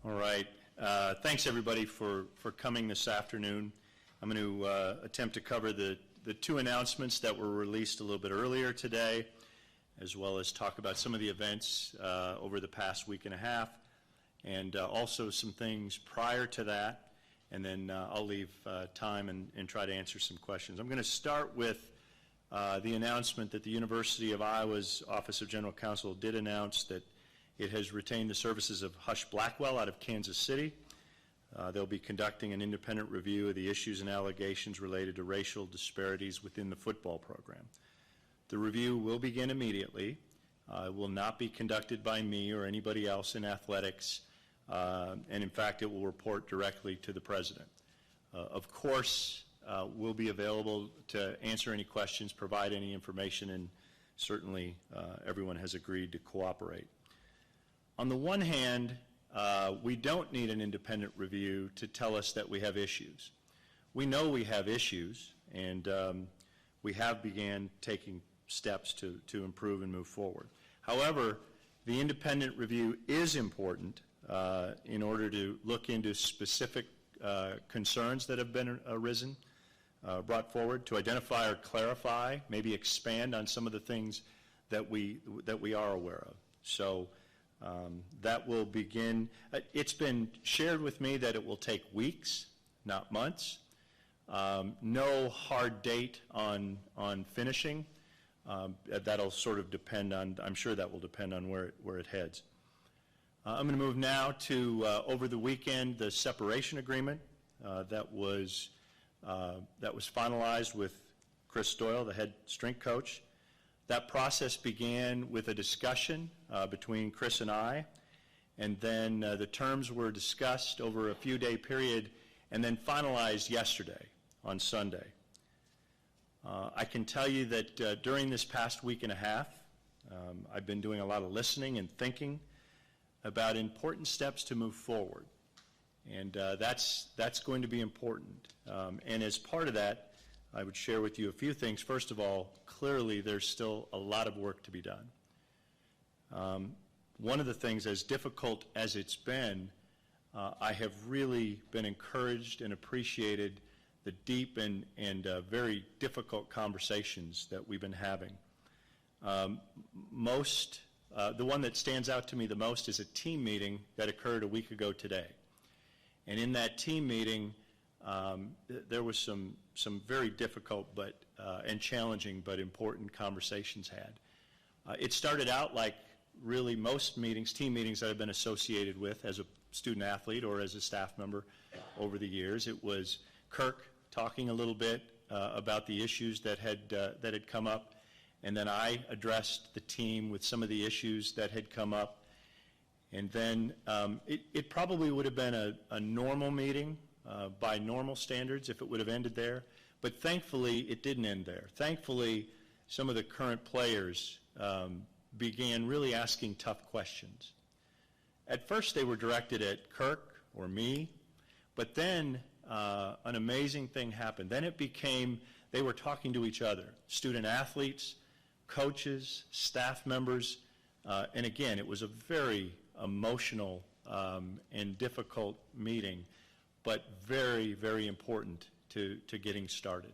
All right. Thanks, everybody, for coming this afternoon. I'm going to attempt to cover the two announcements that were released a little bit earlier today, as well as talk about some of the events over the past week and a half, and also some things prior to that, and then I'll leave time and try to answer some questions. I'm going to start with the announcement that the University of Iowa's Office of General Counsel did announce that it has retained the services of Hush Blackwell out of Kansas City. They'll be conducting an independent review of the issues and allegations related to racial disparities within the football program. The review will begin immediately. It will not be conducted by me or anybody else in athletics, and in fact it will report directly to the president. Of course, we'll be available to answer any questions, provide any information, and certainly everyone has agreed to cooperate. On the one hand, we don't need an independent review to tell us that we have issues. We know we have issues, and we have began taking steps to improve and move forward. However, the independent review is important in order to look into specific concerns that have been brought forward, to identify or clarify, maybe expand on some of the things that we are aware of. So that will begin. It's been shared with me that it will take weeks, not months. No hard date on finishing. That'll sort of depend on, I'm sure that will depend on where it heads. I'm going to move now to, over the weekend, the separation agreement that was finalized with Chris Doyle, the head strength coach. That process began with a discussion between Chris and I, and then the terms were discussed over a few-day period and then finalized yesterday on Sunday. I can tell you that during this past week and a half, I've been doing a lot of listening and thinking about important steps to move forward, and that's going to be important. And as part of that, I would share with you a few things. First of all, clearly there's still a lot of work to be done. One of the things, as difficult as it's been, I have really been encouraged and appreciated the deep and very difficult conversations that we've been having. The one that stands out to me the most is a team meeting that occurred a week ago today. And in that team meeting, there was some very difficult and challenging but important conversations had. It started out like really most meetings, team meetings that I've been associated with as a student athlete or as a staff member over the years. It was Kirk talking a little bit about the issues that had come up, and then I addressed the team with some of the issues that had come up. And then it probably would have been a normal meeting by normal standards if it would have ended there, but thankfully it didn't end there. Thankfully, some of the current players began really asking tough questions. At first they were directed at Kirk or me, but then an amazing thing happened. Then it became, they were talking to each other, student athletes, coaches, staff members, and again, it was a very emotional and difficult meeting, but very, very important to getting started.